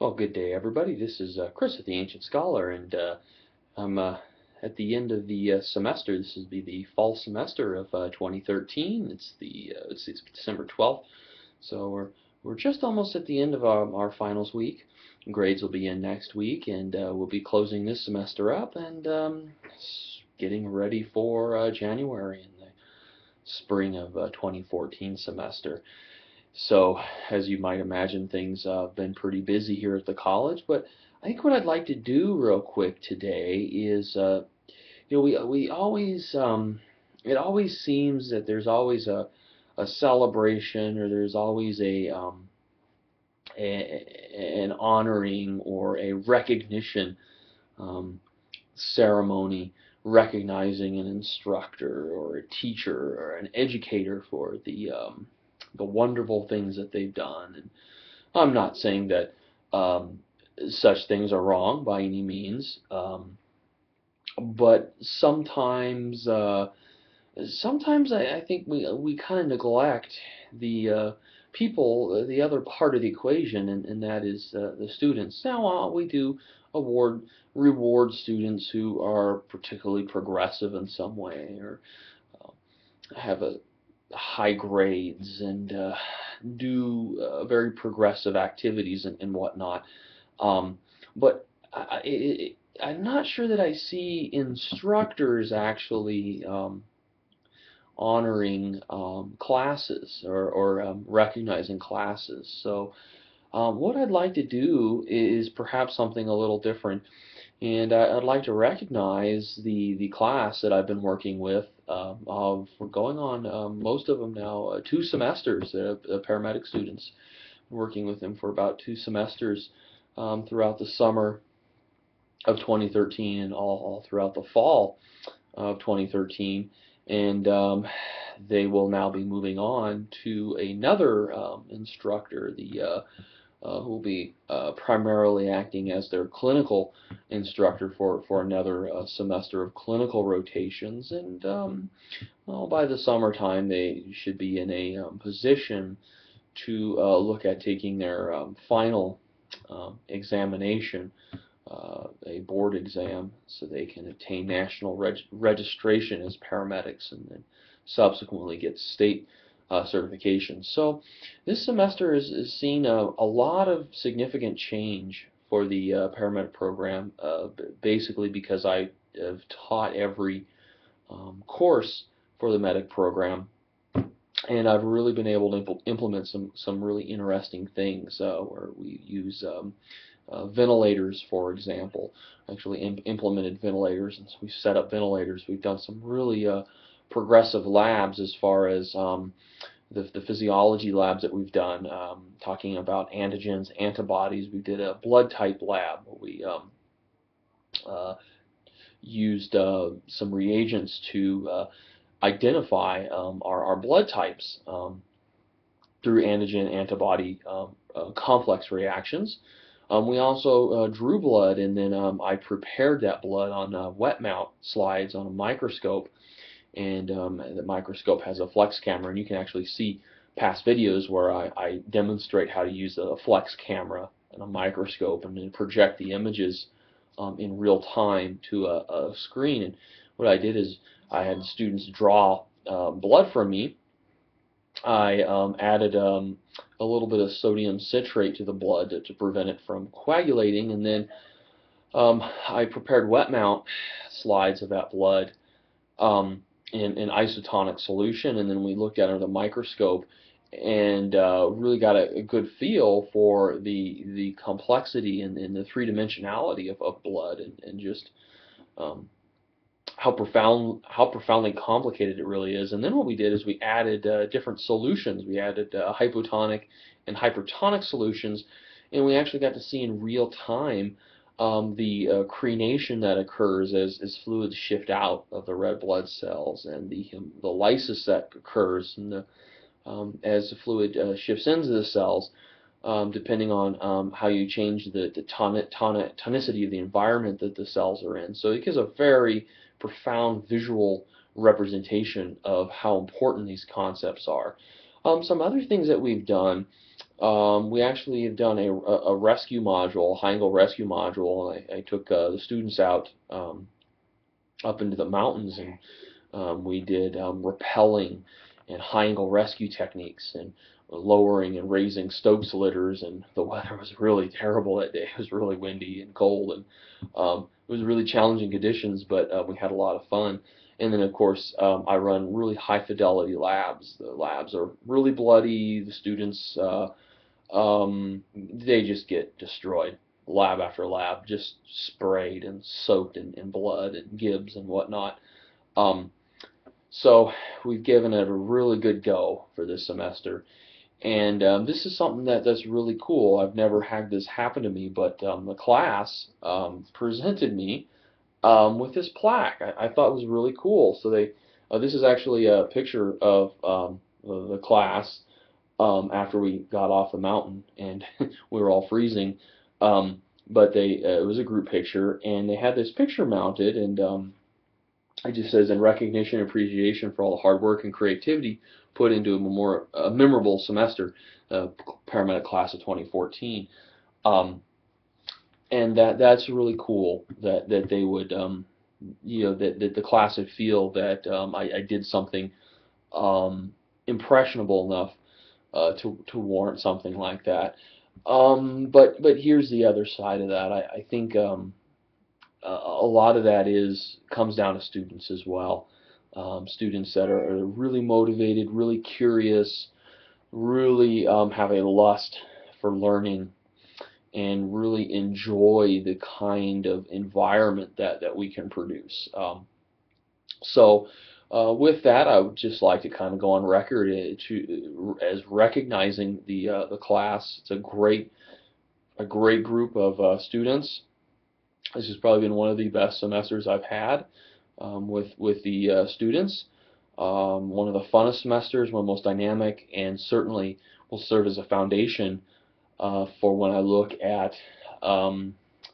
Well, good day, everybody. This is Chris at the Ancient Scholar, and I'm at the end of the semester. This will be the fall semester of 2013. It's December 12th, so we're just almost at the end of our finals week. Grades will be in next week, and we'll be closing this semester up and getting ready for January in the spring of 2014 semester. So, as you might imagine, things have been pretty busy here at the college. But I think what I'd like to do real quick today is, we always it always seems that there's always a celebration, or there's always an honoring or a recognition um, ceremony recognizing an instructor or a teacher or an educator for the wonderful things that they've done. And I'm not saying that such things are wrong by any means, but sometimes I think we kind of neglect the people, the other part of the equation, and that is the students. Now, we do reward students who are particularly progressive in some way, or have a high grades and do very progressive activities and whatnot. But I'm not sure that I see instructors actually honoring classes or recognizing classes. So what I'd like to do is perhaps something a little different, and I'd like to recognize the class that I've been working with. We're going on most of them now 2 semesters. Paramedic students, working with them for about 2 semesters throughout the summer of 2013 and all throughout the fall of 2013. And they will now be moving on to another instructor, who will be primarily acting as their clinical instructor for another semester of clinical rotations. And well, by the summertime, they should be in a position to look at taking their final examination, a board exam, so they can obtain national registration as paramedics and then subsequently get state certification. So this semester has seen a lot of significant change for the paramedic program, basically because I have taught every course for the medic program, and I've really been able to implement some really interesting things where we use ventilators, for example. Actually implemented ventilators, and so we've set up ventilators. We've done some really progressive labs as far as the physiology labs that we've done, talking about antigens, antibodies. We did a blood type lab where we uh, used some reagents to identify our blood types through antigen antibody complex reactions. We also drew blood, and then I prepared that blood on wet mount slides on a microscope, and the microscope has a flex camera, and you can actually see past videos where I demonstrate how to use a flex camera and a microscope and then project the images in real time to a screen. And what I did is I had students draw blood from me. I added a little bit of sodium citrate to the blood to prevent it from coagulating, and then I prepared wet mount slides of that blood in isotonic solution, and then we looked at it under the microscope and really got a good feel for the complexity and the three-dimensionality of blood, and just um, how profoundly complicated it really is. And then what we did is we added different solutions. We added hypotonic and hypertonic solutions, and we actually got to see in real time the crenation that occurs as fluids shift out of the red blood cells, and the lysis that occurs as the fluid shifts into the cells, depending on how you change the tonicity of the environment that the cells are in. So it gives a very profound visual representation of how important these concepts are. Some other things that we've done We actually have done a rescue module, high angle rescue module. I took the students out up into the mountains, and we did rappelling and high angle rescue techniques, and lowering and raising Stokes litters. And the weather was really terrible that day. It was really windy and cold, and it was really challenging conditions, but we had a lot of fun. And then, of course, I run really high fidelity labs. The labs are really bloody. The students, they just get destroyed. Lab after lab, just sprayed and soaked in blood and gibs and whatnot. Um, so we've given it a really good go for this semester, and this is something that's really cool. I've never had this happen to me, but the class presented me with this plaque. I thought it was really cool. So this is actually a picture of the class after we got off the mountain, and we were all freezing. But it was a group picture, and they had this picture mounted, and it just says, in recognition and appreciation for all the hard work and creativity put into a memorable semester, paramedic class of 2014. Um, and that's really cool that they would, that the class would feel that I did something impressionable enough to warrant something like that. But here's the other side of that. I think a lot of that comes down to students as well. Students that are really motivated, really curious, really have a lust for learning, and really enjoy the kind of environment that we can produce. With that, I would just like to kind of go on record as recognizing the class. It's a great group of students. This has probably been one of the best semesters I've had with the students. One of the funnest semesters, one of the most dynamic, and certainly will serve as a foundation for when I look at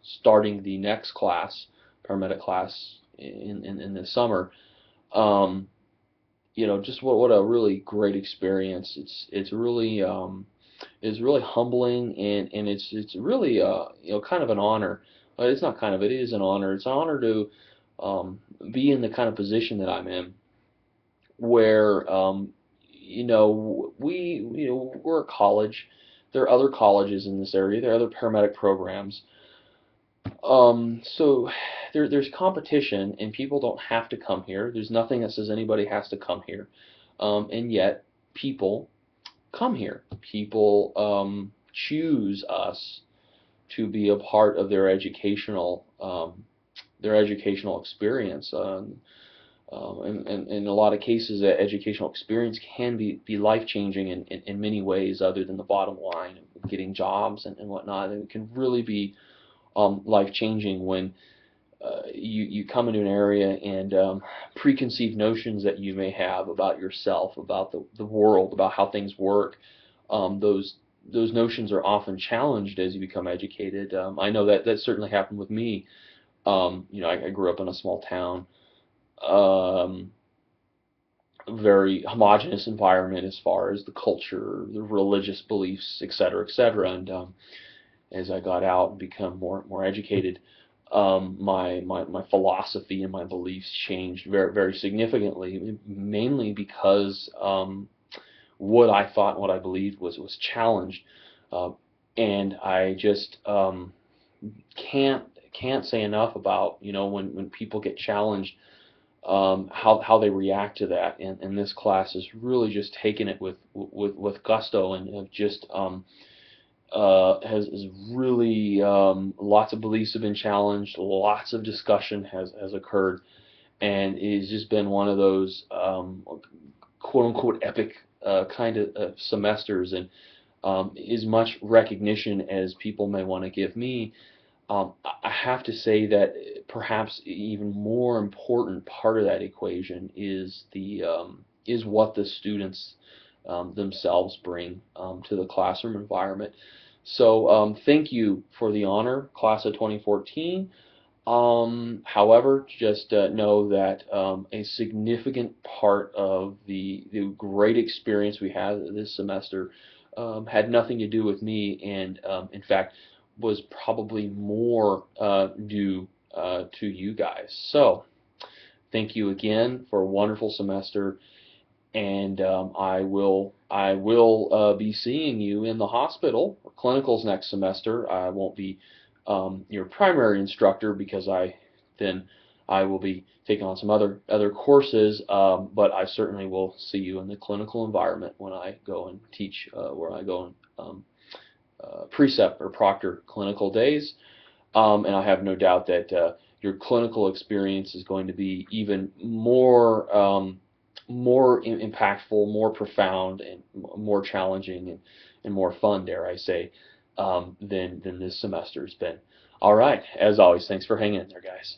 starting the next class, paramedic class in the summer. Um, just what a really great experience. It's really humbling, and it's really kind of an honor. It's not kind of, it is an honor. It's an honor to be in the kind of position that I'm in, where we're a college. There are other colleges in this area. There are other paramedic programs. So there's competition, and people don't have to come here. There's nothing that says anybody has to come here, and yet people come here. People choose us to be a part of their educational experience. And in a lot of cases, that educational experience can be life-changing in many ways other than the bottom line of getting jobs and whatnot. And it can really be life-changing when you come into an area, and preconceived notions that you may have about yourself, about the world, about how things work, those notions are often challenged as you become educated. I know that certainly happened with me. I grew up in a small town, um, very homogenous environment as far as the culture, the religious beliefs, et cetera, et cetera. And as I got out and become more educated, my philosophy and my beliefs changed very very significantly, mainly because what I thought and what I believed was challenged, uh, and I just can't can't say enough about when people get challenged, how they react to that. And this class has really just taken it with gusto, and have just has really, lots of beliefs have been challenged, lots of discussion has occurred, and it's just been one of those quote unquote epic kind of semesters. And as much recognition as people may want to give me, I have to say that perhaps even more important part of that equation is what the students themselves bring to the classroom environment. So thank you for the honor, class of 2014. However, just know that a significant part of the great experience we had this semester had nothing to do with me, and in fact was probably more due to you guys. So thank you again for a wonderful semester, and I will be seeing you in the hospital or clinicals next semester. I won't be your primary instructor because then I will be taking on some other courses, but I certainly will see you in the clinical environment when I go and teach, where I go and precept or proctor clinical days. And I have no doubt that your clinical experience is going to be even more impactful, more profound, and more challenging, and more fun, dare I say, than this semester's been. All right, as always, thanks for hanging in there, guys.